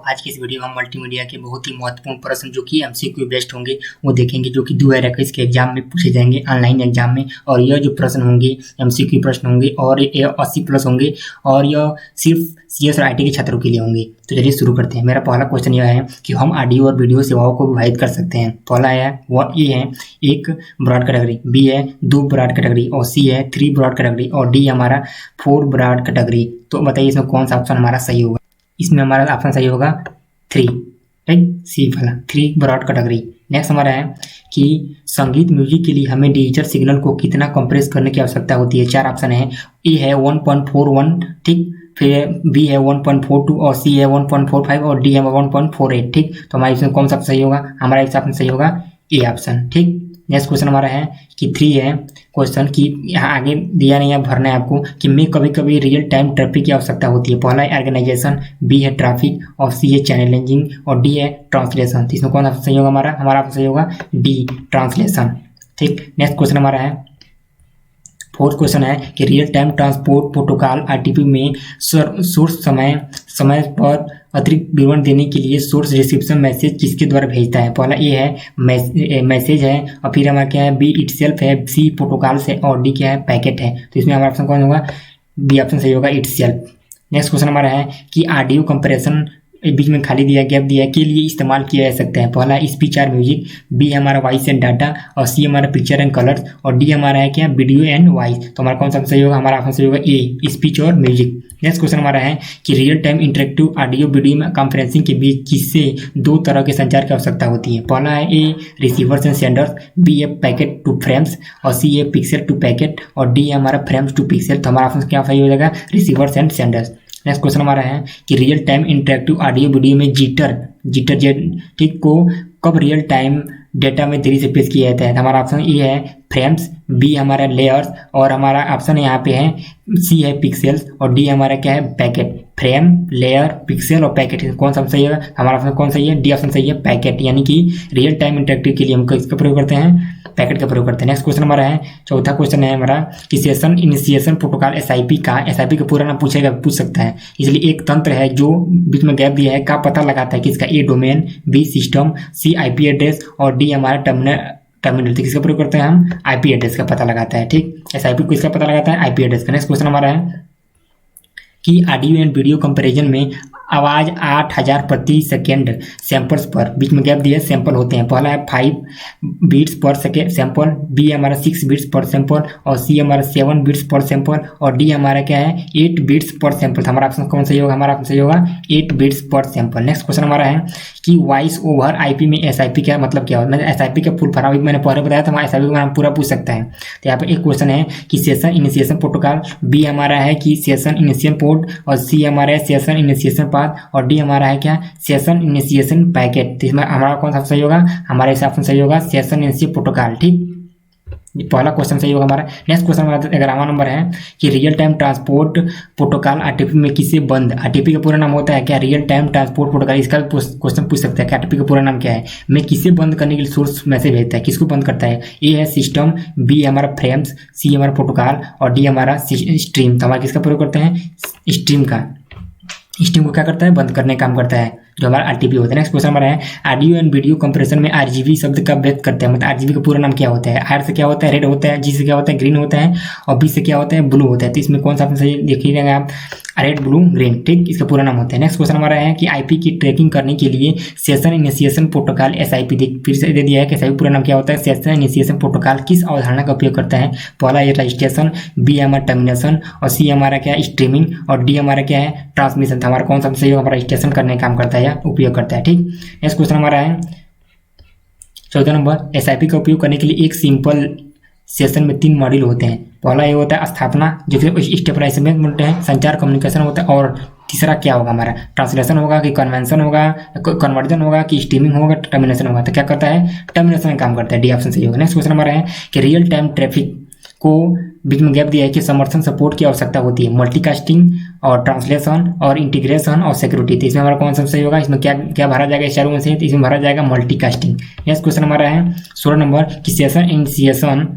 आज की इस वीडियो में हम मल्टीमीडिया के बहुत ही महत्वपूर्ण प्रश्न जो कि एमसीक्यू बेस्ड होंगे वो देखेंगे, जो कि 2021 के एग्जाम में पूछे जाएंगे ऑनलाइन एग्जाम में। और यह जो प्रश्न होंगे एमसीक्यू प्रश्न होंगे और ये 80+ होंगे और यह सिर्फ CS और IT के छात्रों के लिए होंगे। तो चलिए शुरू करते हैं। मेरा पहला क्वेश्चन यह है कि हम ऑडियो और वीडियो सेवाओं को विभाजित कर सकते हैं। पहला है वह ए है 1 ब्रॉड कैटेगरी, बी है 2 ब्रॉड कैटेगरी और सी है 3 ब्रॉड कैटेगरी और डी हमारा 4 ब्रॉड कैटेगरी। तो बताइए इसमें कौन सा ऑप्शन हमारा सही होगा। इसमें हमारा ऑप्शन सही होगा 3, राइट, सी वाला 3 ब्रॉड कैटेगरी। नेक्स्ट हमारा है कि संगीत म्यूजिक के लिए हमें डिजिटल सिग्नल को कितना कंप्रेस करने की आवश्यकता होती है। 4 ऑप्शन है। ए है 1.41, ठीक, फिर बी है 1.42 और सी है 1.45 और डी है 1.48, ठीक। तो हमारा इसमें कौन सा सही होगा, हमारा इस ऑप्शन सही होगा ए ऑप्शन, ठीक। नेक्स्ट क्वेश्चन हमारा है कि 3 है क्वेश्चन कि यहाँ आगे दिया नहीं है, भरना है आपको कि में कभी कभी रियल टाइम ट्रैफिक की आवश्यकता होती है। पहला है ऑर्गेनाइजेशन, बी है ट्रैफिक और सी है चैनलिंग और डी है ट्रांसलेशन। तो इसमें कौन सा सही होगा, हमारा सही होगा डी ट्रांसलेशन, ठीक। नेक्स्ट क्वेश्चन हमारा है 4th क्वेश्चन है कि real time transport protocol RTP में सोर्स समय पर अतिरिक्त विवरण देने के लिए सोर्स रिसीप्शन मैसेज किसके द्वारा भेजता है। पहला ए है मैसेज है और फिर हमारा क्या है बी इटसेल्फ है, सी प्रोटोकॉल है और डी क्या है पैकेट है। तो इसमें हमारा ऑप्शन कौन होगा, बी ऑप्शन सही होगा इटसेल्फ। नेक्स्ट क्वेश्चन हमारा है कि ऑडियो कंप्रेशन बीच में खाली दिया गैप दिया के लिए इस्तेमाल किया जा सकता है। पहला स्पीच और म्यूजिक, बी हमारा वॉइस एंड डाटा और सी हमारा पिक्चर एंड कलर्स और डी हमारा है क्या वीडियो एंड वॉइस। तो हमारा कौन सा सही होगा, हमारा ऑप्शन सही होगा ए स्पीच और म्यूजिक। नेक्स्ट क्वेश्चन हमारा है कि real time interactive audio video में कॉन्फ्रेंसिंग के बीच किससे 2 तरह के संचार की आवश्यकता होती है। पहला है ए रिसीवर्स एंड सेंडर्स, बी है पैकेट टू फ्रेम्स और सी है पिक्सल टू पैकेट और डी है हमारा फ्रेम्स टू पिक्सल। तो हमारा ऑप्शन क्या सही हो जाएगा, receivers and senders. Next question हमारा है कि real time interactive audio video में जिटर ठीक को कब रियल टाइम डेटा में देरी से पेश किया जाता है। तो हमारा ऑप्शन ए है फ्रेम्स, बी हमारा लेयर्स और हमारा ऑप्शन यहाँ पे है सी है पिक्सेल्स और डी हमारा क्या है पैकेट। फ्रेम, लेयर, पिक्सल और पैकेट, कौन सा सही है, हमारा ऑप्शन कौन सही है, डी ऑप्शन सही है पैकेट। यानी कि रियल टाइम इंटरेक्टिव के लिए हम किसका प्रयोग करते हैं, पैकेट का प्रयोग करते हैं। नेक्स्ट क्वेश्चन हमारा है 4था क्वेश्चन है हमारा कि सेशन इनिशिएशन प्रोटोकॉल SIP का का पूरा नाम पूछ सकता है। इसलिए एक तंत्र है जो बीच में गैप दिया है का पता लगाता है किसका, ए डोमेन, बी सिस्टम, सी IP एड्रेस और डी हमारा टर्मिनल। तो किसका प्रयोग करते हैं हम, IP एड्रेस का पता लगाता है, ठीक। SIP किसका पता लगाता है, IP एड्रेस का। नेक्स्ट क्वेश्चन हमारा है कि ऑडियो एंड वीडियो कंपैरिजन में आवाज़ 8000 प्रति सेकेंड सैंपल्स पर बीच में गैप दिया सैंपल होते हैं। पहला है 5 बीट्स पर सेकेंड सैंपल, बी हमारा 6 बीट्स पर सैंपल और सी हमारा 7 बीट्स पर सैंपल और डी हमारा क्या है 8 बीट्स पर सैंपल। हमारा ऑप्शन कौन सही होगा, हमारा ऑप्शन सही होगा 8 बीट्स पर सैंपल। नेक्स्ट क्वेश्चन हमारा है कि वॉइस ओवर IP में SIP का मतलब क्या होता है। SIP का फुल फॉर्म मैंने पहले बताया था, SIP का नाम पूरा पूछ सकता है। तो यहाँ पे एक क्वेश्चन है कि सेशन इनिशिएशन प्रोटोकॉल, बी हमारा है कि सेशन इनिशिएशन पोर्ट और सी हमारा है सेशन इनिशिएशन और डी हमारा है क्या सेशन इनिशिएशन पैकेट। तो इसमें हमारा कौन सा सही होगा, हमारे हिसाब से सही होगा सेशन इनिशिएशन प्रोटोकॉल, ठीक। पहला क्वेश्चन सही होगा हमारा। नेक्स्ट क्वेश्चन हमारा 11वां नंबर है कि real time transport protocol RTP में किसे बंद, RTP का पूरा नाम होता है क्या, रियल टाइम ट्रांसपोर्ट प्रोटोकॉल। इसका क्वेश्चन पूछ सकता है कि RTP का पूरा नाम क्या है, मैं किसे बंद करने के लिए सोर्स मैसेज भेजता है, किसको बंद करता है। ए है सिस्टम, बी हमारा फ्रेम्स, सी हमारा प्रोटोकॉल और डी हमारा स्ट्रीम। तो हमारा किसका प्रयोग करते हैं, स्ट्रीम का। स्ट्रीम को क्या करता है, बंद करने का काम करता है जो हमारा RTP होता है। नेक्स्ट क्वेश्चन हमारा है ऑडियो एंड वीडियो कंप्रेशन में RGB शब्द का व्यक्त करते हैं। मतलब RGB का पूरा नाम क्या होता है, R से क्या होता है रेड होता है, G से क्या होता है ग्रीन होता है और B से क्या होता है ब्लू होता है। तो इसमें कौन सा सही देखिएगा आप, रेड ब्लू ग्रीन, ठीक, इसका पूरा नाम होता है। नेक्स्ट क्वेश्चन हमारा है कि IP की ट्रैकिंग करने के लिए सेशन इनिशिएशन प्रोटोकॉल SIP फिर से दे दिया है कि SIP पूरा नाम क्या होता है, सेशन इनिशिएशन प्रोटोकॉल किस अवधारणा का उपयोग करता है। पहला है रजिस्ट्रेशन, बी हमारा टर्मिनेशन और सी हमारा क्या है स्ट्रीमिंग और डी हमारा क्या है ट्रांसमिशन। हमारा कौन सा सही होगा, हमारा रजिस्ट्रेशन करने का काम करता है या उपयोग करता है, ठीक। नेक्स्ट क्वेश्चन हमारा है 14 नंबर SIP का उपयोग करने के लिए एक सिंपल सेशन में 3 मॉड्यूल होते हैं। पहला ये होता है स्थापना जो कि स्टेबलाइजेशन होते हैं, संचार कम्युनिकेशन होता है और तीसरा क्या होगा हमारा ट्रांसलेशन होगा कि कन्वेंशन होगा, कन्वर्जन होगा कि स्ट्रीमिंग होगा, टर्मिनेशन होगा। तो क्या करता है, टर्मिनेशन का काम करता है, डी ऑप्शन सही होगा। नेक्स्ट क्वेश्चन हमारा है कि रियल टाइम ट्रैफिक को बीच में गैप दिया है कि समर्थन सपोर्ट की आवश्यकता होती है, मल्टीकास्टिंग और ट्रांसलेशन और इंटीग्रेशन और सिक्योरिटी। तो इसमें हमारा कौन सा सही होगा, इसमें क्या क्या भरा जाएगा इस चारों में से, तो इसमें भरा जाएगा मल्टीकास्टिंग। नेक्स्ट क्वेश्चन हमारा है 16 नंबर कि सेशन इनिशिएशन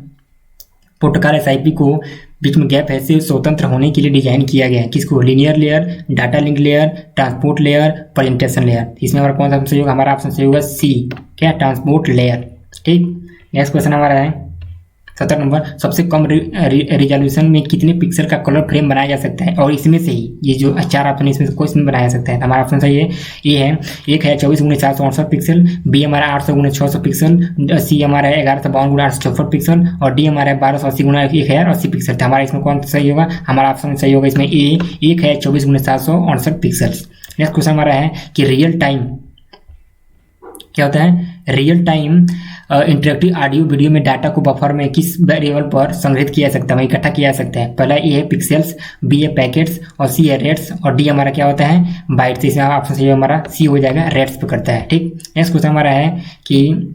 प्रोटोकॉल SIP को बीच में गैप है से स्वतंत्र होने के लिए डिजाइन किया गया है। किसको? Linear layer, data link layer, transport layer, presentation layer. इसमें हमारा कौन सा ऑप्शन सही होगा? हमारा ऑप्शन सही होगा सी, क्या? Transport layer. ठीक, नेक्स्ट क्वेश्चन हमारा है 17 नंबर, सबसे कम रिजोल्यूशन में कितने पिक्सल का कलर फ्रेम बनाया जा सकता है? और इसमें से ही ये जो 4 ऑप्शन है इसमें से क्वेश्चन बनाया जा सकता है। तो हमारा ऑप्शन सही है ए है, एक है 24x468 पिक्सल, बी हमारा 800x600 पिक्सल, सी हमारा है 1152x864 पिक्सल और डी हमारा है 1280x1080 पिक्सल। तो हमारा इसमें कौन सही होगा? हमारा ऑप्शन सही होगा इसमें ए, एक है 24x768 पिक्सल। नेक्स्ट क्वेश्चन हमारा है कि रियल टाइम क्या होता है? Real time interactive audio video में डाटा को बफर में किस वेरिएबल पर संग्रहित किया जा सकता है, इकट्ठा किया जा सकता है? पहला ए है पिक्सेल्स, बी है पैकेट्स और सी है रेट्स और डी हमारा क्या होता है? बाइट्स। इसमें ऑप्शन सही हमारा सी हो जाएगा, रेट्स पे करता है। ठीक, नेक्स्ट क्वेश्चन हमारा है कि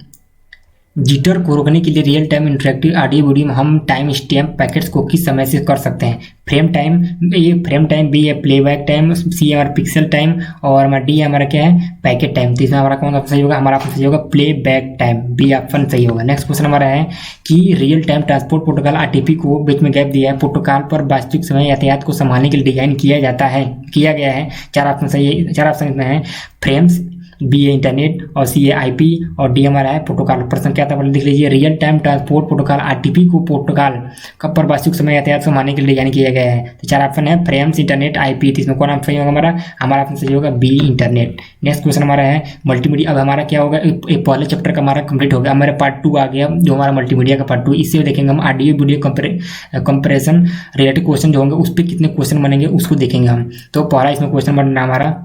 जिटर को रोकने के लिए real time interactive audio video में हम टाइम स्टैम्प पैकेट्स को किस समय से कर सकते हैं? Frame time, a frame time, B है प्लेबैक टाइम, सी हमारा पिक्सल टाइम और हमारा डी हमारा क्या है? Packet time. तो इसमें हमारा कौन सा सही होगा? हमारा ऑप्शन सही होगा प्लेबैक टाइम, बी ऑप्शन सही होगा। नेक्स्ट क्वेश्चन हमारा है कि real time transport protocol RTP को बीच में गैप दिया है, प्रोटोकॉल पर वास्तविक समय यातायात को संभालने के लिए डिजाइन किया गया है। 4 ऑप्शन सही है, 4 ऑप्शन इसमें है फ्रेम्स, बी है इंटरनेट और सी है आईपी और डी हमारा है प्रोटोकॉल। प्रश्न क्या था पहले देख लीजिए, real time transport protocol RTP को प्रोटोकॉल का पर वास्तविक समय यातायात संभालने के लिए डिजाइन किया गया है। तो 4 ऑप्शन है फ्रेम्स, इंटरनेट, आईपी। तो इसमें कौन ऑप्शन सही होगा? हमारा ऑप्शन सही होगा बी, इंटरनेट। नेक्स्ट क्वेश्चन हमारा है मल्टीमीडिया। अब हमारा क्या होगा? एक पहले चैप्टर का हमारा कंप्लीट हो गया, हमारा पार्ट 2 आ गया जो हमारा मल्टीमीडिया का पार्ट 2। इससे देखेंगे हम audio video comparison related question जो होंगे उस पर कितने क्वेश्चन बनेंगे उसको देखेंगे हम। तो पहला इसमें क्वेश्चन बनना हमारा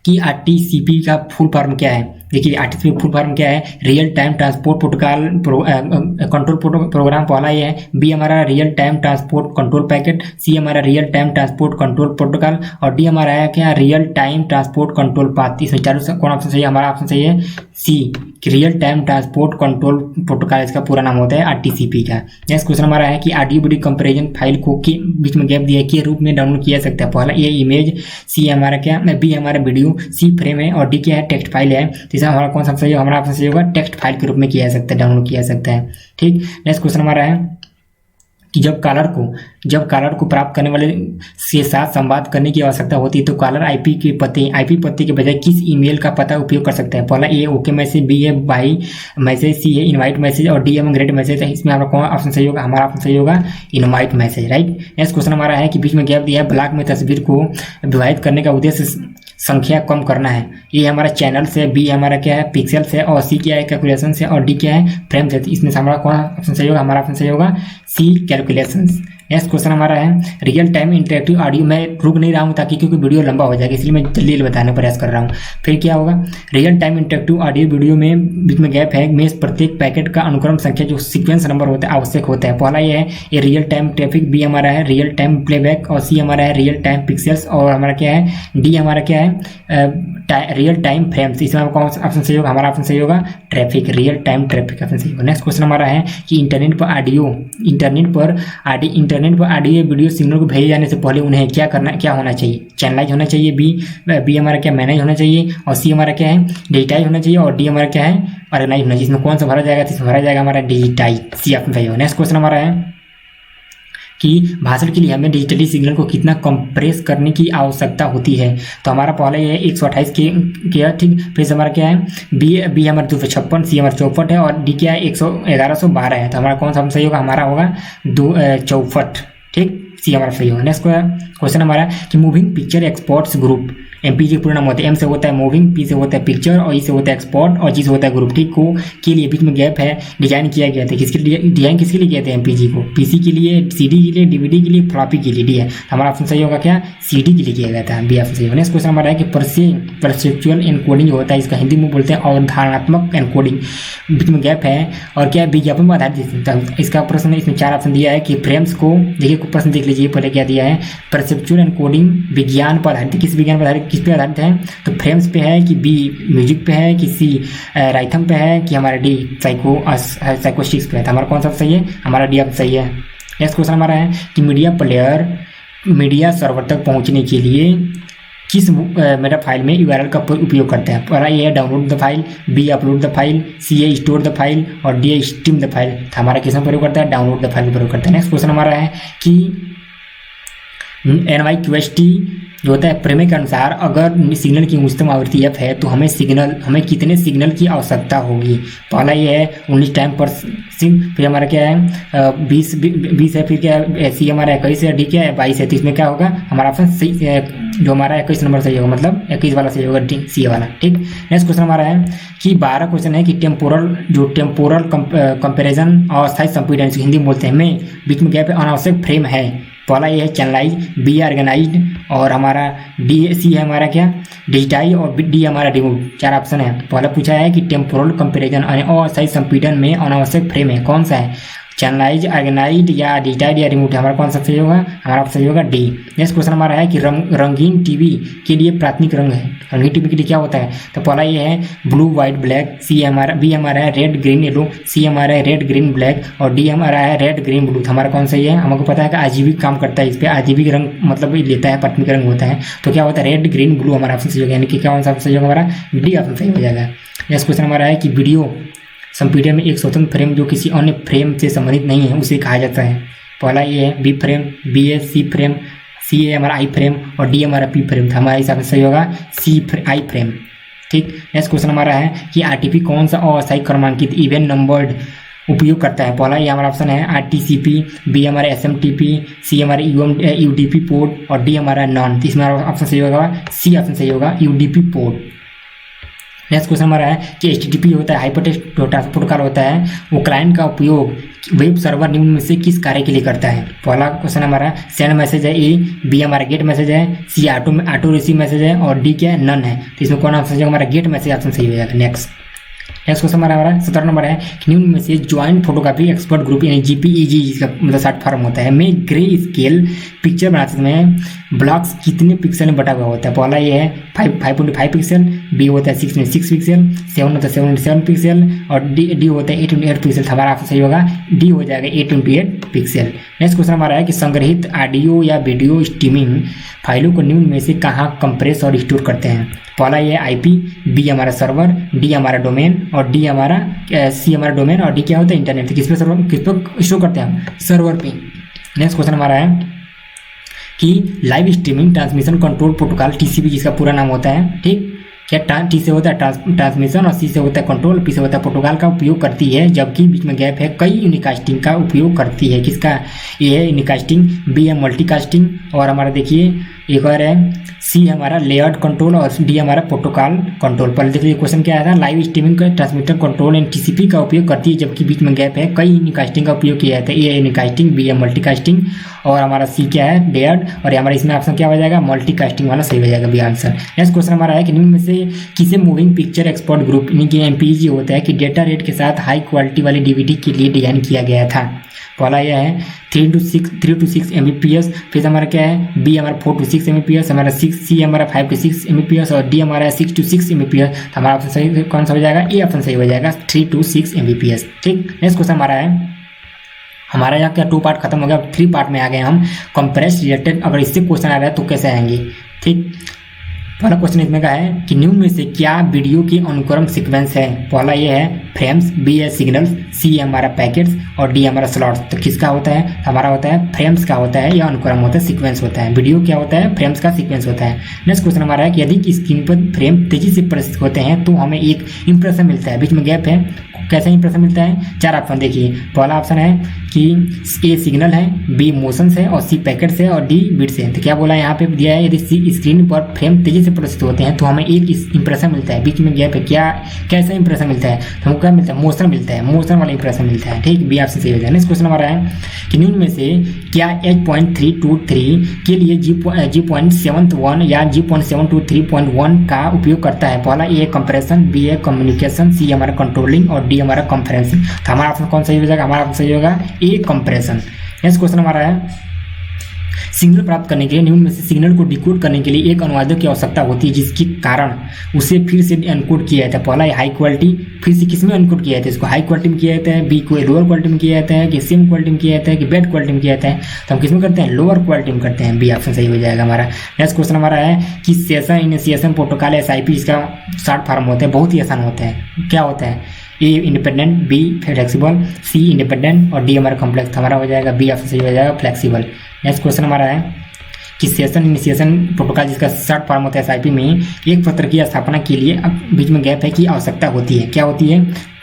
कि आरटीसीपी का फुल फॉर्म क्या है? देखिए आरटीसीपी फुल फॉर्म क्या है? Real time transport protocol control program पहला ये है, बी हमारा real time transport control packet, C हमारा real time transport control protocol और डी हमारा है क्या? Real time transport control path. इसमें चारों कौन ऑप्शन सही है? हमारा ऑप्शन सही है C, real time transport control protocol इसका पूरा नाम होता है आरटीसीपी का। नेक्स्ट क्वेश्चन हमारा है कि ऑडियो वीडियो कंपैरिजन फाइल को के बीच में गैप दिया के रूप में डाउनलोड किया जा सकता है? पहला ए इमेज, सी हमारा क्या? बी हमारा वीडियो, सी फ्रेम है और डी क्या है? टेक्स्ट फाइल है। तो हमारा कौन सा सही होगा? हमारा ऑप्शन सही होगा टेक्स्ट फाइल के रूप में किया जा सकता है, डाउनलोड किया जा सकता है। ठीक, नेक्स्ट क्वेश्चन हमारा है कि जब कॉलर को प्राप्त करने वाले से साथ संवाद करने की आवश्यकता होती है तो कॉलर आईपी पते के बजाय किस ईमेल का पता उपयोग कर सकता है? पहला ए ओके मैसेज, बी है बाई मैसेज, सी है इनवाइट मैसेज और डी है ग्रेट मैसेज। इसमें हमारा कौन ऑप्शन सही होगा? हमारा ऑप्शन सही होगा invite message, right. Next question हमारा है कि बीच में गैप दिया है, ब्लॉक में तस्वीर को विभाजित करने का उद्देश्य संख्या कम करना है। ये हमारा चैनल से, बी हमारा क्या है? पिक्सल से और सी क्या है? कैलकुलेशन से और डी क्या है? फ्रेम से। इसमें से हमारा कौन ऑप्शन सही होगा? हमारा ऑप्शन सही होगा सी, कैलकुलेशंस। नेक्स्ट क्वेश्चन हमारा है रियल टाइम इंटरेक्टिव ऑडियो। मैं रुक नहीं रहा हूँ ताकि क्योंकि वीडियो लंबा हो जाएगा इसलिए मैं जल्दी बताने का प्रयास कर रहा हूँ। फिर क्या होगा? Real time interactive audio video में बीच में गैप है में प्रत्येक पैकेट का अनुक्रम संख्या जो सीक्वेंस नंबर होता है आवश्यक होता है। पहला ये है ये रियल टाइम ट्रैफिक, बी हमारा है रियल टाइम प्लेबैक और सी हमारा है रियल टाइम पिक्सल्स और हमारा क्या है? डी हमारा क्या है? Real time frames. इसमें कौन सा ऑप्शन सही होगा? हमारा ऑप्शन सही होगा traffic, real time traffic option सही होगा। नेक्स्ट क्वेश्चन हमारा है कि इंटरनेट पर ऑडियो वीडियो सिग्नल को भेजे जाने से पहले उन्हें क्या होना चाहिए? चैनलाइज होना चाहिए, बी हमारा क्या? मैनेज होना चाहिए और सी हमारा क्या है? डिजिटाइज होना चाहिए और डी हमारा क्या है? ऑर्गेनाइज होना चाहिए। इसमें कौन सा भरा जाएगा? इसमें भरा जाएगा हमारा डिजिटाइज, सी ऑप्शन सही होगा। नेक्स्ट क्वेश्चन हमारा है कि भाषण के लिए हमें डिजिटली सिग्नल को कितना कंप्रेस करने की आवश्यकता होती है? तो हमारा पहले ये 128 के ठीक। फिर हमारा क्या है? बी हमारा 256, सी हमारा 64 है और डी क्या है? 1112 है। तो हमारा कौन सा सही होगा? हमारा होगा 64, ठीक, सी हमारा सही होगा। नेक्स्ट क्वेश्चन हमारा कि moving picture exports group, MPG पूरा नाम होता है। एम से होता है मूविंग, पी से होता है पिक्चर और ई से होता है एक्सपोर्ट और जी से होता है ग्रुप, ठीक को के लिए बीच में गैप है डिजाइन किया गया था। डिजाइन किसके लिए किया था? एमपीजी को, पीसी के लिए, सीडी के लिए, डीवीडी के लिए, फ्लॉपी के लिए, डी है। हमारा ऑप्शन सही होगा क्या? सीडी के लिए किया गया था, बी ऑप्शन सही होगा। नेक्स्ट क्वेश्चन हमारा है कि परसेप्चुअल एनकोडिंग जो होता है इसका हिंदी में बोलते हैं अवधारणात्मक एनकोडिंग, बीच में गैप है और क्या विज्ञापन पर आधारित। इसका प्रश्न इसमें 4 ऑप्शन दिया है कि फ्रेम्स को देखिए, प्रश्न देख लीजिए पहले क्या दिया है? परसेप्चुअल एनकोडिंग विज्ञान पर आधारित, किस विज्ञान पर आधारित, किस पे आधारित है? तो फ्रेम्स पे है कि बी म्यूजिक पे है कि सी राइथम पे है कि हमारा डी साइकोस्टिक्स पे है? तो हमारा कौन सा सही है? हमारा डी ऑप्शन सही है। नेक्स्ट क्वेश्चन हमारा है कि मीडिया सर्वर तक पहुंचने के लिए किस मेटा फाइल में यूआरएल का उपयोग करता है? पहला ये है download the file, B upload the file, C है स्टोर द फाइल और डी है स्ट्रीम द फाइल। तो हमारा किस में प्रयोग करता है? डाउनलोड द फाइल में प्रयोग करता है। नेक्स्ट क्वेश्चन हमारा है कि NYQST जो होता है प्रमेय के अनुसार अगर सिग्नल की उच्चतम आवृत्ति f है तो हमें कितने सिग्नल की आवश्यकता होगी? पहला ये है 19 टाइम पर सिंह, फिर हमारा क्या है 20 है, फिर क्या है सी हमारा 21 है, डी क्या है 22 है। तो इसमें क्या होगा हमारा ऑप्शन सी, जो हमारा 21 नंबर सही होगा, मतलब 21 वाला सही होगा, डी सी वाला। ठीक। नेक्स्ट क्वेश्चन हमारा है कि 12 क्वेश्चन है कि टेम्पोरल कंपेरिजन और अस्थायी संपीड़न, हिंदी में बोलते हैं, में बीच में गैप अनावश्यक फ्रेम है। पहला ये है चैनलाइज, बी ऑर्गेनाइज्ड और हमारा डी सी है हमारा क्या डिजिटाइज और डी हमारा रिमूव। 4 ऑप्शन है। पहला पूछा है कि टेम्पोरल कंपेरिजन और अस्थायी संपीड़न में अनावश्यक फ्रेम है, कौन सा है? चैनलाइज, ऑर्गेनाइज्ड या डिजिटाइज या रिमूव। हमारा कौन सा सही होगा? हमारा सही होगा डी। नेक्स्ट क्वेश्चन हमारा है कि रंगीन टीवी के लिए प्राथमिक रंग है, रंगीन टीवी के लिए क्या होता है? तो पहला ये है ब्लू व्हाइट ब्लैक, बी हमारा है रेड ग्रीन येलो, सी हमारा है रेड ग्रीन ब्लैक और डी हमारा है रेड ग्रीन ब्लू। हमारा कौन सही है? हमको पता है कि आजीविक काम करता है इस पर, आजीविक रंग मतलब लेता है, प्राथमिक रंग होता है। तो क्या होता है? रेड ग्रीन ब्लू हमारा ऑप्शन सही होगा, यानी कि कौन सा सही होगा? हमारा डी ऑप्शन सही हो जाएगा। नेक्स्ट क्वेश्चन हमारा है कि वीडियो संपीड़न में एक स्वतंत्र फ्रेम जो किसी अन्य फ्रेम से संबंधित नहीं है उसे कहा जाता है। पहला ये है बी फ्रेम, बी है सी फ्रेम, सी है हमारा आई फ्रेम और डी हमारा पी फ्रेम। तो हमारे हिसाब से सही होगा आई फ्रेम। ठीक। नेक्स्ट क्वेश्चन हमारा है कि आरटीपी कौन सा अस्थायी क्रमांकित इवन नंबर्ड उपयोग करता है? पहला ये हमारा ऑप्शन है आरटीसीपी, बी हमारा एसएमटीपी, सी हमारे यूडीपी पोर्ट और डी हमारा नॉन। तो इसमें ऑप्शन सही होगा सी ऑप्शन सही होगा यूडीपी पोर्ट। नेक्स्ट क्वेश्चन हमारा है कि HTTP होता है हाइपरटेक्स्ट ट्रांसफर प्रोटोकॉल होता है, वो क्लाइंट का उपयोग वेब सर्वर निम्न में से किस कार्य के लिए करता है? पहला क्वेश्चन हमारा सेंड मैसेज है, ए, बी हमारा गेट मैसेज है, सी ऑटो रिसीव मैसेज है और डी क्या है नन है। तो इसमें कौन ऑप्शन हमारा गेट मैसेज ऑप्शन सही हो जाएगा। नेक्स्ट क्वेश्चन हमारा 17 नंबर है कि निम्न में से ज्वाइंट फोटोग्राफी एक्सपर्ट ग्रुप यानी GPEG जिसका मतलब शॉर्ट फॉर्म होता है में ग्रे स्केल पिक्चर बनाते समय ब्लॉक्स कितने पिक्सल में बटा हुआ होता है? पहला ये है 5.5 पिक्सल, बी होता है 6.6 पिक्सल, 7 होता है 7.7 पिक्सल और डी होता है 8.8 पिक्सल। हमारा ऑप्शन सही होगा डी हो जाएगा 8.8 पिक्सल। नेक्स्ट क्वेश्चन हमारा है कि संग्रहित ऑडियो या वीडियो स्ट्रीमिंग फाइलों को निम्न में से कहाँ कंप्रेस और स्टोर करते हैं? पहला ये IP, बी हमारा सर्वर, डी हमारा डोमेन और डी हमारा सी हमारा डोमेन और डी क्या होता है इंटरनेट। तो किस पे स्टोर करते हैं हम? सर्वर पे। नेक्स्ट क्वेश्चन हमारा है कि live streaming transmission control protocol TCP जिसका पूरा नाम होता है, ठीक क्या टी से होता है ट्रांसमिशन और सी से होता है कंट्रोल, पी से होता है प्रोटोकॉल का उपयोग करती है, जबकि बीच में गैप है कई यूनिकास्टिंग का उपयोग करती है। किसका? ये है यूनिकास्टिंग, बी है मल्टीकास्टिंग और हमारा देखिए एक और है सी हमारा लेआउट कंट्रोल और डी हमारा प्रोटोकॉल कंट्रोल। पहले देखिए क्वेश्चन क्या आया था, लाइव स्ट्रीमिंग का ट्रांसमीटर कंट्रोल एंड TCP का उपयोग करती है जबकि बीच में गैप है कई यूनिकास्टिंग का उपयोग किया जाता है। ए है यूनिकास्टिंग, बी है मल्टीकास्टिंग और हमारा सी क्या है लेआउट और हमारा इसमें ऑप्शन क्या हो जाएगा मल्टीकास्टिंग वाला सही हो जाएगा बी आंसर। नेक्स्ट क्वेश्चन हमारा है कि निम्न में से किसे मूविंग पिक्चर एक्सपोर्ट ग्रुप यानी कि MPEG होता है कि डेटा रेट के साथ हाई क्वालिटी वाली DVD के लिए डिजाइन किया गया था? पहला यह है 3 to 6 Mbps, फिर हमारा क्या है बी हमारा 4 to 6 Mbps, हमारा 6 सी हमारा 5 to 6 Mbps और डी हमारा 6 to 6 Mbps। हमारा ऑप्शन सही कौन सा हो जाएगा? ए ऑप्शन सही हो जाएगा 3 to 6 Mbps। ठीक। नेक्स्ट क्वेश्चन हमारा है, हमारा यहाँ क्या 2 पार्ट खत्म हो गया, 3 पार्ट में आ गए हम। कंप्रेस रिलेटेड अगर इससे क्वेश्चन आ रहा है तो कैसे आएंगे? ठीक। पहला क्वेश्चन इसमें का है कि निम्न में से क्या वीडियो की अनुक्रम सीक्वेंस है? पहला ये है फ्रेम्स, बी है सिग्नल्स, सी है हमारा पैकेट्स और डी हमारा स्लॉट्स। तो किसका होता है? हमारा होता है फ्रेम्स का होता है या अनुक्रम होता है सीक्वेंस होता है। वीडियो क्या होता है? फ्रेम्स का सीक्वेंस होता है। नेक्स्ट क्वेश्चन हमारा है कि यदि स्क्रीन पर फ्रेम तेजी से प्रदर्शित होते हैं तो हमें एक इंप्रेशन मिलता है, बीच में गैप है, कैसा इंप्रेशन मिलता है? 4 ऑप्शन देखिए। पहला ऑप्शन है कि ए सिग्नल है, बी मोशंस है और सी पैकेट्स है और डी बिट्स है। तो क्या बोला यहाँ पे दिया है, यदि स्क्रीन पर फ्रेम तेजी से प्रदर्शित होते हैं तो हमें एक इंप्रेशन मिलता है, बीच में गैप है, क्या कैसा इंप्रेशन मिलता है? तो हमको क्या मिलता है? मोशन मिलता है, मोशन वाला इंप्रेशन मिलता है। ठीक। बी ऑप्शन सही हो जाए। नेक्स्ट क्वेश्चन हमारा है कि निम्न में से क्या H.323 के लिए G.71 या G.723.1 का उपयोग करता है? पहला ए कंप्रेशन, बी है कम्युनिकेशन, सी हमारा कंट्रोलिंग और डी हमारा कॉन्फ्रेंसिंग। तो हमारा ऑप्शन कौन सही हो जाएगा? हमारा ऑप्शन सही होगा ए कंप्रेशन। नेक्स्ट क्वेश्चन हमारा है सिग्नल प्राप्त करने के लिए निम्न में से सिग्नल को डिकोड करने के लिए एक अनुवादक की आवश्यकता होती है, जिसके कारण उसे फिर से एनकोड किया जाता है। पहला है हाई क्वालिटी, फिर से किस में एनकोड किया जाता है, इसको हाई क्वालिटी में किया जाता है, बी को लोअर क्वालिटी में किया जाता है, कि सेम क्वालिटी में किया जाता है, कि बेड क्वालिटी में किया जाता है। तो हम किस में करते हैं, लोअर क्वालिटी में करते हैं। बी ऑप्शन सही हो जाएगा हमारा। नेक्स्ट क्वेश्चन हमारा है कि सेशन इनिशिएशन प्रोटोकॉल SIP इसका शॉर्ट फॉर्म होता है, बहुत ही आसान होता है। क्या होता है, A independent, B flexible, C independent और डी हमारा कॉम्प्लेक्स। हमारा हो जाएगा बी ऑप्शन सही हो जाएगा, फ्लेक्सिबल। नेक्स्ट क्वेश्चन हमारा है कि सेशन इनिशिएशन प्रोटोकॉल जिसका शॉर्ट फॉर्म होता है SIP में एक पत्र की स्थापना के लिए बीच में गैप है की आवश्यकता होती है। क्या होती है,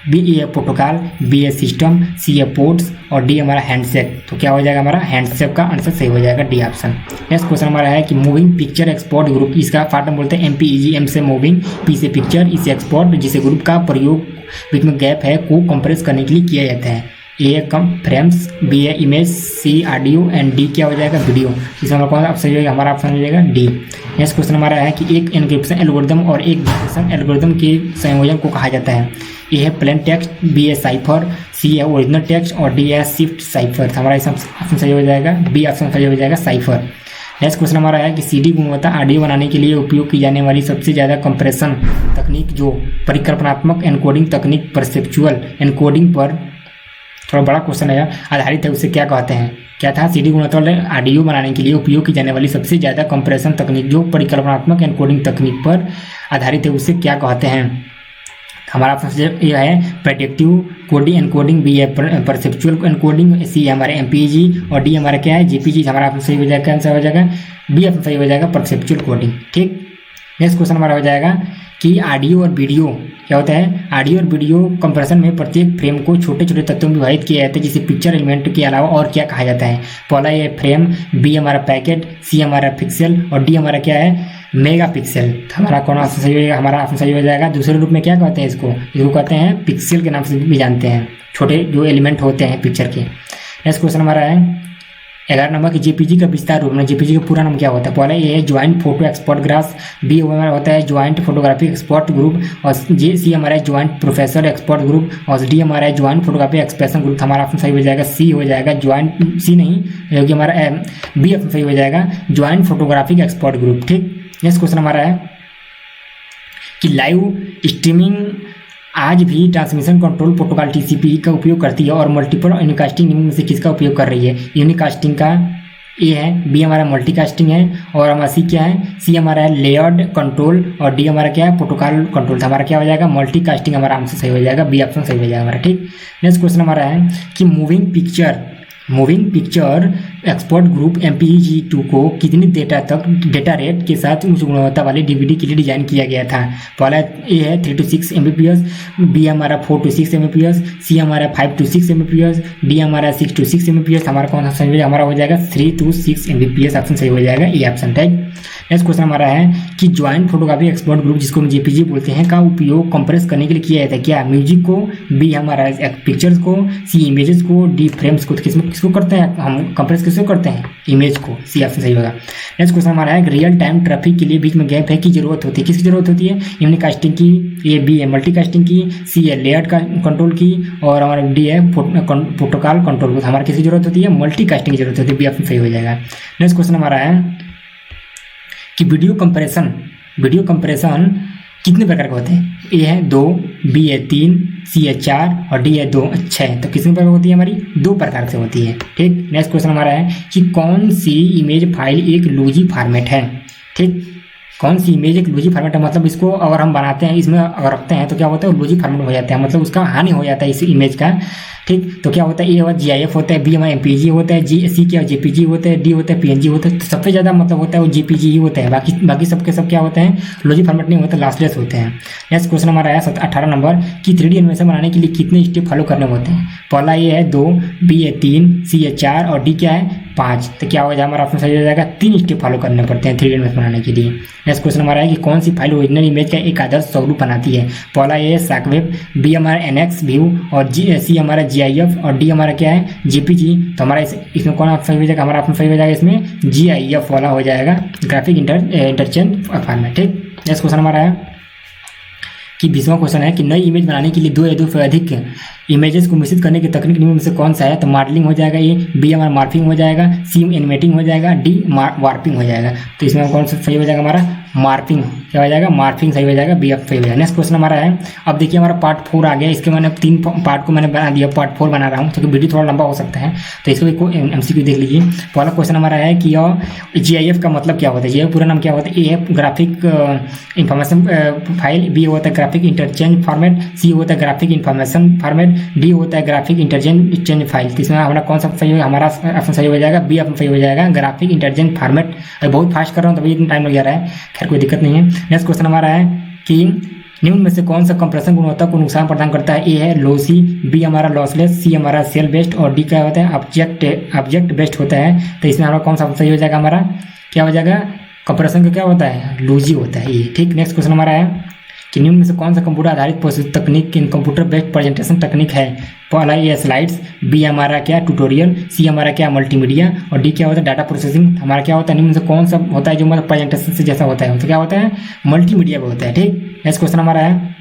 B a protocol, B A system, C A ports और डी हमारा हैंडसेक। तो क्या हो जाएगा हमारा, हैंडसेक का आंसर सही हो जाएगा, डी ऑप्शन। नेक्स्ट क्वेश्चन हमारा है कि मूविंग पिक्चर एक्सपोर्ट ग्रुप, इसका फॉर्म बोलते हैं MPEG, M से मूविंग, P से पिक्चर, E से एक्सपोर्ट, जिसे ग्रुप का प्रयोग बीच में गैप है को कंप्रेस करने के लिए किया जाता है। ए कम frames, B a image, C audio and D क्या हो जाएगा, वीडियो। इसमें हमारा कौन सा ऑप्शन हो जाएगा, हमारा ऑप्शन हो जाएगा डी। नेक्स्ट क्वेश्चन हमारा है कि एक एन्क्रिप्शन एल्गोरिदम और एक डिक्रिप्शन एल्गोरिदम के संयोजन को कहा जाता है। ए है प्लेन टेक्स्ट, बी है साइफर, सी है ओरिजिनल टेक्स्ट और डी है शिफ्ट साइफर। हमारा इसमें ऑप्शन सही हो जाएगा, बी ऑप्शन सही हो जाएगा, साइफर। नेक्स्ट क्वेश्चन हमारा है कि CD गुणवत्ता ऑडियो बनाने के लिए उपयोग की जाने वाली सबसे ज़्यादा कंप्रेशन तकनीक जो परिकल्पनात्मक एनकोडिंग तकनीक परसेप्चुअल एनकोडिंग पर, थोड़ा बड़ा क्वेश्चन है, आधारित है, उसे क्या कहते हैं। क्या था, CD गुणवत्ता ऑडियो बनाने के लिए उपयोग की जाने वाली सबसे ज़्यादा कंप्रेशन तकनीक जो परिकल्पनात्मक एनकोडिंग तकनीक पर आधारित है, उसे क्या कहते हैं। हमारा ऑप्शन ये है प्रेडिक्टिव कोडिंग एनकोडिंग, बी है परसेप्चुअल एनकोडिंग, सी हमारे MPEG और डी हमारा क्या है, GPG। हमारा ऑप्शन सही हो जाएगा, आंसर हो जाएगा बी ऑप्शन सही हो जाएगा, परसेप्चुअल कोडिंग। ठीक, नेक्स्ट क्वेश्चन हमारा हो जाएगा कि ऑडियो और वीडियो क्या होता है। ऑडियो और वीडियो कंप्रेशन में प्रत्येक फ्रेम को छोटे छोटे तत्वों में विभाजित किया जाता है, जिसे पिक्चर एलिमेंट के अलावा और क्या कहा जाता है। पहला ये फ्रेम, बी हमारा पैकेट, सी हमारा पिक्सल और डी हमारा क्या है, मेगा पिक्सल। हमारा कौन ऑप्शन सही हो जाएगा, हमारा ऑप्शन सही हो जाएगा। दूसरे रूप में क्या कहते हैं इसको कहते हैं पिक्सल के नाम से भी जानते हैं, छोटे जो एलिमेंट होते हैं पिक्चर के। नेक्स्ट क्वेश्चन हमारा है 11 नंबर की GPG का विस्तार रूप में। GPG का पूरा नाम क्या होता है। पहले ये है joint photo export graph, B हमारा होता है ज्वाइंट फोटोग्राफी एक्सपोर्ट ग्रुप और सी हमारा है ज्वाइंट प्रोफेसर एक्सपोर्ट ग्रुप और डी हमारा है ज्वाइंट फोटोग्राफी एक्सप्रेशन ग्रुप। हमारा ऑप्शन सही हो जाएगा, सी हो जाएगा, ज्वाइंट, सी नहीं क्योंकि हमारा बी ऑप्शन सही हो जाएगा, ज्वाइंट फोटोग्राफिक एक्सपोर्ट ग्रुप। ठीक, नेक्स्ट क्वेश्चन हमारा है कि लाइव स्ट्रीमिंग आज भी ट्रांसमिशन कंट्रोल प्रोटोकॉल TCP का उपयोग करती है और मल्टीपल यूनिकास्टिंग निम्न में से किसका उपयोग कर रही है। यूनिकास्टिंग का ए है, बी हमारा मल्टीकास्टिंग है और हमारा सी क्या है, सी हमारा है लेयर्ड कंट्रोल और डी हमारा क्या है, प्रोटोकॉल कंट्रोल। हमारा क्या हो जाएगा, मल्टीकास्टिंग हमारा आंसर सही हो जाएगा, बी ऑप्शन सही हो जाएगा हमारा। ठीक, नेक्स्ट क्वेश्चन हमारा है कि moving picture export group MPEG-2 को कितनी डेटा रेट के साथ उच्च गुणवत्ता वाले DVD के लिए डिजाइन किया गया था। पहला ए है 3 to 6 Mbps, बी हमारा 4 to 6 Mbps, सी हमारा 5 to 6 Mbps, डी हमारा 6 to 6 Mbps। हमारा कौन सा सही हमारा हो जाएगा 3 to 6 Mbps ऑप्शन सही हो जाएगा, A option. Type next question हमारा है कि ज्वाइंट फोटोग्राफी एक्सपोर्ट ग्रुप जिसको हम GPG बोलते हैं का उपयोग कंप्रेस करने के लिए किया जाता है। क्या, म्यूजिक को, बी हमारा पिक्चर्स को, सी इमेजेस को, डी फ्रेम्स को। तो किसको करते हैं हम कंप्रेस, किसको करते हैं, इमेज को, सी ऑप्शन सही होगा। नेक्स्ट क्वेश्चन हमारा है रियल टाइम ट्रैफिक के लिए बीच में गैप है की जरूरत होती है। किसकी जरूरत होती है, यूनिकास्टिंग की, ए बी है मल्टीकास्टिंग की, सी है लेयर्ड का कंट्रोल की और हमारा डी है प्रोटोकॉल कंट्रोल की। हमारा किसकी जरूरत होती है, मल्टीकास्टिंग की जरूरत होती है, बी ऑप्शन सही हो जाएगा। नेक्स्ट क्वेश्चन हमारा है कि वीडियो कंप्रेशन कितने प्रकार के होते हैं। ए है 2, बी है 3, सी है 4 और डी है 2, 6। तो कितने प्रकार होती है, हमारी 2 प्रकार से होती है। ठीक, नेक्स्ट क्वेश्चन हमारा है कि कौन सी इमेज फाइल एक लूजी फॉर्मेट है। ठीक, कौन सी इमेज एक लूजी फॉर्मेट है, मतलब इसको अगर हम बनाते हैं, इसमें अगर रखते हैं तो क्या होता है, लूजी फॉर्मेट हो जाता है, मतलब उसका हानि हो जाता है इस इमेज का। ठीक, तो क्या होता है, ए GIF होता है, बी हमारा MPG होता है, सी क्या JPG होता है, डी होता है PNG होता है। तो सबसे ज़्यादा मतलब होता है वो JPG ही होता है, बाकी सबके सब क्या होते हैं, लॉजिक फॉर्मेट नहीं होता, लॉसलेस होते हैं। नेक्स्ट क्वेश्चन हमारा है 18 नंबर कि 3D एनिमेशन बनाने के लिए कितने स्टेप फॉलो करने होते हैं। पहला ये है 2, बी है 3, सी है 4 और डी क्या है 5। तो क्या हो जाएगा, हमारा ऑप्शन सही हो जाएगा, 3 स्टेप फॉलो करने पड़ते हैं 3D एनिमेशन बनाने के लिए। नेक्स्ट क्वेश्चन हमारा है कि कौन सी फाइल ओरिजिनल इमेज का एक आदर्श स्वरूप बनाती है। पहला ये है शार्कवेव, बी हमारा NX व्यू और सी हमारा GIF और डी हमारा क्या है JPG। तो हमारा इसमें कौन ऑप्शन सही हो जाएगा, हमारा ऑप्शन सही हो जाएगा इसमें GIF वाला हो जाएगा, ग्राफिक इंटरचेंज फॉर्मेट। ठीक, नेक्स्ट क्वेश्चन हमारा है कि 20वां क्वेश्चन है कि नई इमेज बनाने के लिए 2 या 2 से अधिक इमेजेस को मिश्रित करने की तकनीक निम्न में से कौन सा है? तो मॉडलिंग हो जाएगा, ए, बी हमारा मॉर्फिंग हो जाएगा, सी एनिमेटिंग हो जाएगा, डी वार्पिंग हो जाएगा। तो इसमें कौन सा सही हो जाएगा हमारा? मार्पिंग क्या हो जाएगा? मार्पिंग सही हो जाएगा, बी एफ सही हो जाएगा। नेक्स्ट क्वेश्चन हमारा है, अब देखिए हमारा पार्ट 4 आ गया। इसके मैंने 3 पार्ट को मैंने बना दिया, पार्ट 4 बना रहा हूँ क्योंकि वीडियो थोड़ा लंबा हो सकता है, तो इसको एमसीक्यू देख लीजिए। पहला क्वेश्चन हमारा है कि जीआईएफ का मतलब क्या होता है? जीआईएफ पूरा नाम क्या होता है? ए है ग्राफिक इंफॉर्मेशन फाइल, बी होता है ग्राफिक इंटरचेंज फॉर्मेट, सी होता है ग्राफिक इंफॉर्मेशन फॉर्मेट, डी होता है ग्राफिक इंटरचेंज फाइल। तो इसमें हमारा कौन सा सही होगा? हमारा ऑप्शन सही हो जाएगा, बी ऑप्शन सही हो जाएगा, ग्राफिक इंटरचेंज फॉर्मेट। बहुत फास्ट कर रहा हूँ तभी इतना टाइम लग जा रहा है, खैर कोई दिक्कत नहीं है। नेक्स्ट क्वेश्चन हमारा है कि निम्न में से कौन सा कंप्रेशन गुणवत्ता को नुकसान प्रदान करता है? ए है लॉसी, बी हमारा लॉसलेस, सी हमारा सेल बेस्ड और डी क्या होता है? ऑब्जेक्ट बेस्ड होता है। तो इसमें हमारा कौन सा सही हो जाएगा? हमारा क्या हो जाएगा? कंप्रेशन का क्या होता है? लूजी होता है ये, ठीक। नेक्स्ट क्वेश्चन हमारा है कि निम्न में से कौन सा कंप्यूटर आधारित तकनीक इन कंप्यूटर बेस्ड प्रेजेंटेशन टेक्निक है? पहला ये स्लाइड्स, बी हमारा क्या ट्यूटोरियल, सी हमारा क्या मल्टीमीडिया और डी क्या होता है? Data processing. हमारा क्या होता है? निम्न से कौन सा होता है जो मतलब प्रेजेंटेशन से जैसा होता है? तो क्या होता है? मल्टीमीडिया होता है, ठीक। नेक्स्ट क्वेश्चन हमारा है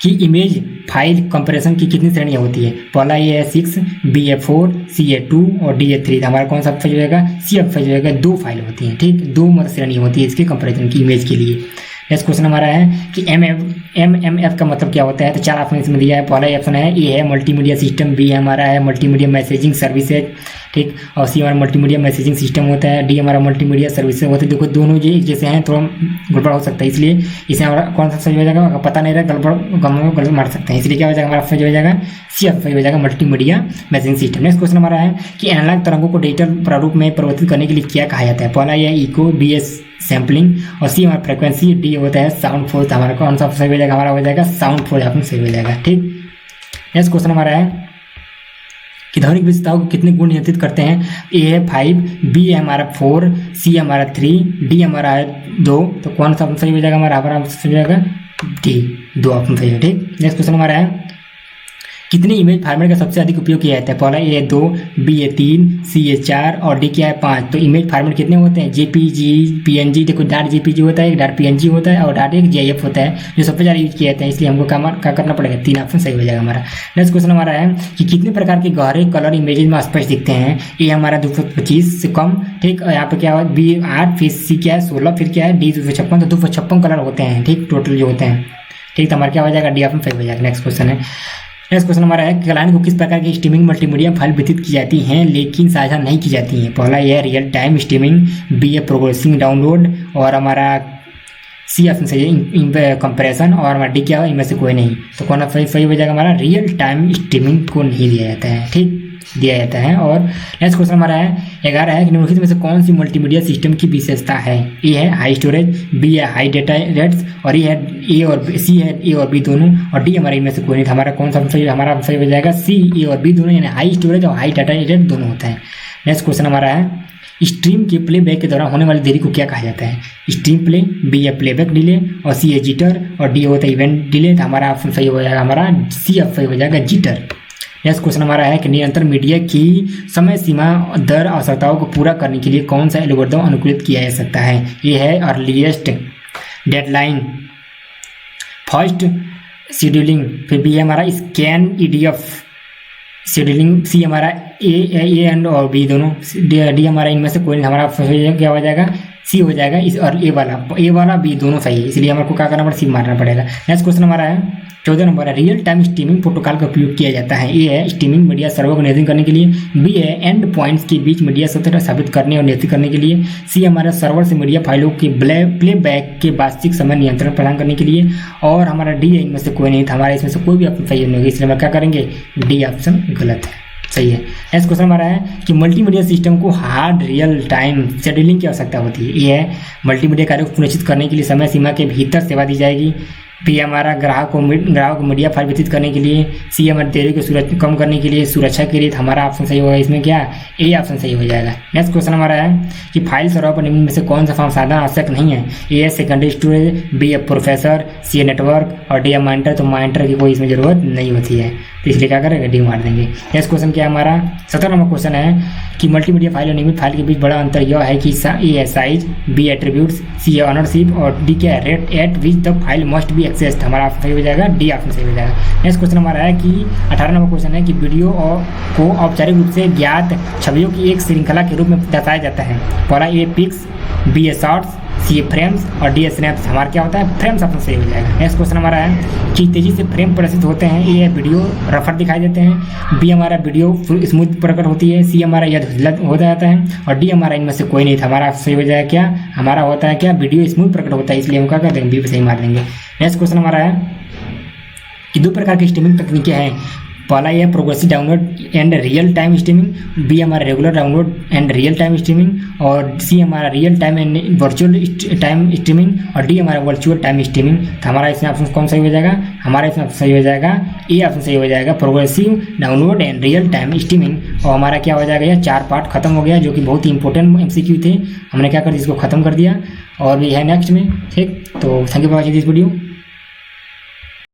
कि इमेज फाइल कंप्रेशन की कितनी श्रेणियाँ होती है? पहला ये है 6, बी है 4, सी है 2 और डी है 3। हमारा कौन सा सही होगा? सी अब सही होगा। 2 फाइल होती हैं, ठीक, 2 मतलब श्रेणी होती है इसके कंपेरिजन की इमेज के लिए। नेक्स्ट क्वेश्चन हमारा है कि MMF का मतलब क्या होता है? तो 4 ऑप्शन इसमें दिया है। पहला ऑप्शन है ए है मल्टीमीडिया सिस्टम, बी हमारा है मल्टीमीडिया मैसेजिंग सर्विसेज, ठीक, और सी हमारा मल्टीमीडिया मैसेजिंग सिस्टम होता है, डी हमारा मल्टीमीडिया सर्विसेज होते हैं। देखो दोनों जो एक जैसे हैं, थोड़ा गड़बड़ हो सकता है, इसलिए इसे हमारा कौन सा सही हो जाएगा? अगर पता नहीं रहा गलत मार सकते हैं, इसलिए क्या हो जाएगा? हमारा सही हो जाएगा, सी सही हो जाएगा, multimedia messaging system. Next question हमारा है कि एनालॉग तरंगों को डिजिटल प्रारूप में परिवर्तित करने के लिए क्या कहा जाता है? पहला यह इको, बी एस सैम्पलिंग और सी हमारा फ्रीक्वेंसी, डी होता है साउंड फोर्स। हमारा कौन सा सही हो जाएगा? हमारा हो जाएगा साउंड फोर्स ऑप्शन सही हो जाएगा, ठीक। नेक्स्ट क्वेश्चन हमारा है कि ध्वनिक विशेषताओं को कितने गुण नियंत्रित करते हैं? ए है 5, बी है हमारा 4, सी हमारा 3, डी हमारा है 2। तो कौन सा ऑप्शन सही हो जाएगा? हमारा सही हो जाएगा डी, 2 ऑप्शन सही है, ठीक। नेक्स्ट क्वेश्चन हमारा है कितने इमेज फॉर्मेट का सबसे अधिक उपयोग किया जाता है? पहला ए है 2, बी है 3, सी है 4 और डी क्या है 5। तो इमेज फॉर्मेट कितने होते हैं? JPG, PNG. देखो डॉट जेपीजी होता है, डॉट पीएनजी होता है और डॉट एक जीआईएफ होता है, जो सबसे ज़्यादा यूज किया जाता है, इसलिए हमको क्या करना पड़ेगा? 3 ऑप्शन सही हो जाएगा हमारा। नेक्स्ट क्वेश्चन हमारा है कि कितने प्रकार के गहरे कलर इमेजेस में स्पष्ट दिखते हैं? ए हमारा 225 से कम, ठीक, और यहाँ पे क्या है? बी 8, फिर सी क्या है 16, फिर क्या है डी 256। तो 256 कलर होते हैं, ठीक, टोटल जो होते हैं, ठीक। तो हमारा क्या हो जाएगा? डी ऑप्शन सही हो जाएगा। नेक्स्ट क्वेश्चन है, नेक्स्ट क्वेश्चन हमारा है क्लाइंट को किस प्रकार की स्ट्रीमिंग मल्टीमीडिया फाइल वितरित की जाती हैं लेकिन साझा नहीं की जाती हैं? पहला यह रियल टाइम स्ट्रीमिंग, बी है प्रोग्रेसिंग डाउनलोड और हमारा सी ऑप्शन सही है कंप्रेशन और हमारा डी क्या है? इनमें से कोई नहीं। तो कौन सही हो जाएगा? हमारा रियल टाइम स्ट्रीमिंग को नहीं दिया जाता है, ठीक, दिया जाता है। और नेक्स्ट क्वेश्चन हमारा है 11 है कि निम्नलिखित में से कौन सी मल्टीमीडिया सिस्टम की विशेषता है? ए है हाई स्टोरेज, बी है हाई डेटा रेट्स और ए और सी है ए और बी दोनों और डी हमारे इनमें से कोई नहीं। हमारा कौन सा सही? हमारा सही हो जाएगा सी, ए और बी दोनों, यानी हाई स्टोरेज और हाई डेटा रेट दोनों होता है। नेक्स्ट क्वेश्चन हमारा है स्ट्रीम के प्लेबैक के दौरान होने वाली देरी को क्या कहा जाता है? स्ट्रीम प्ले, बी है प्लेबैक डिले और सी है जिटर और डी होता है इवेंट डिले। तो हमारा ऑप्शन सही हो जाएगा, हमारा सी ऑप्शन सही हो जाएगा, जिटर। नेक्स्ट क्वेश्चन हमारा है कि निरंतर मीडिया की समय सीमा दर आवश्यकताओं को पूरा करने के लिए कौन सा एल्गोरिथम अनुकूलित किया जा सकता है? ये है अर्लीस्ट डेडलाइन, फर्स्ट शेड्यूलिंग, फिर बी है हमारा स्कैन ईडीएफ शेड्यूलिंग, सी हमारा ए एंड और बी दोनों, डी हमारा इनमें से कोई नहीं। हमारा क्या हो जाएगा? सी हो जाएगा। इस और ए वाला बी दोनों सही है, इसलिए हमारे को क्या करना पड़ेगा? सी मारना पड़ेगा। नेक्स्ट क्वेश्चन हमारा है 14 नंबर है रियल टाइम स्ट्रीमिंग प्रोटोकॉल का उपयोग किया जाता है। ए है स्ट्रीमिंग मीडिया सर्वर को नियंत्रित करने के लिए, बी है एंड पॉइंट्स के बीच मीडिया स्वतंत्र स्थापित करने और नियंत्रित करने के लिए, सी हमारा सर्वर से मीडिया फाइलों के प्लेबैक के वास्तविक समय नियंत्रण प्रदान करने के लिए और हमारा डी है इनमें से कोई नहीं था। हमारा इसमें से कोई भी ऑप्शन सही नहीं होगा, इसलिए हम क्या करेंगे? डी ऑप्शन गलत है, सही है। नेक्स्ट क्वेश्चन हमारा है कि मल्टीमीडिया सिस्टम को हार्ड रियल टाइम शेड्यूलिंग की आवश्यकता होती है। ये है मल्टीमीडिया कार्य को सुनिश्चित करने के लिए समय सीमा के भीतर सेवा दी जाएगी, बी हमारा ग्राहक को मीडिया फाइल वितरित करने के लिए, सी हमारी देरी को कम करने के लिए, सुरक्षा के लिए। हमारा ऑप्शन सही होगा, इसमें क्या ए ऑप्शन सही हो जाएगा। नेक्स्ट क्वेश्चन हमारा है कि फाइल सर्वर पर निम्न में से कौन सा संसाधन आवश्यक नहीं है? ए है सेकेंडरी स्टोरेज, बी है प्रोसेसर, सी है नेटवर्क और डी है मॉनिटर। तो मॉनिटर की कोई इसमें जरूरत नहीं होती है, तो इसलिए क्या करेंगे? डी मार देंगे। नेक्स्ट क्वेश्चन क्या है हमारा 17 नंबर क्वेश्चन है कि मल्टीमीडिया फाइल और नियमित फाइल के बीच बड़ा अंतर यह है कि ए है साइज, बी एट्रीब्यूट्स, सी है ऑनरशिप और डी क्या है rate at which the file must be accessed. हमारा ऑप्शन सही हो जाएगा, डी ऑप्शन सही हो जाएगा। नेक्स्ट क्वेश्चन हमारा है कि 18 नंबर क्वेश्चन है कि वीडियो को औपचारिक रूप से ज्ञात छवियों की एक श्रृंखला के रूप में दर्शाया जाता है। पहला ए पिक्स, बी ए शॉर्ट्स, सी फ्रेम्स और डी स्नैप्स। हमारा क्या होता है, फ्रेम्स ऑप्शन सही हो जाएगा। नेक्स्ट क्वेश्चन हमारा है कि तेजी से फ्रेम प्रदर्शित होते हैं। ए वीडियो रफर दिखाई देते हैं, बी हमारा वीडियो स्मूथ प्रकट होती है, सी हमारा यह धुंधला हो जाता है और डी हमारा इनमें से कोई नहीं था। हमारा सही हो जाएगा क्या, हमारा होता है क्या, वीडियो स्मूथ प्रकट होता है, इसलिए हम क्या कर देंगे, बी पे सही मार देंगे। नेक्स्ट क्वेश्चन हमारा है कि दो प्रकार की स्ट्रीमिंग तकनीकें हैं। पहला यह progressive download and real time streaming, B हमारा regular download and real time streaming और सी हमारा real time and virtual time streaming और डी हमारा वर्चुअल टाइम स्ट्रीमिंग। तो हमारा इसमें ऑप्शन कौन सही हो जाएगा, हमारा इसमें ऑप्शन सही हो जाएगा, ए ऑप्शन सही हो जाएगा, progressive download and real time streaming. और हमारा क्या हो जाएगा, यह 4 पार्ट खत्म हो गया, जो कि बहुत ही इंपॉर्टेंट MCQ थे। हमने क्या कर दिया, इसको खत्म कर दिया और भी है नेक्स्ट में। ठीक, तो thank you for watching this video.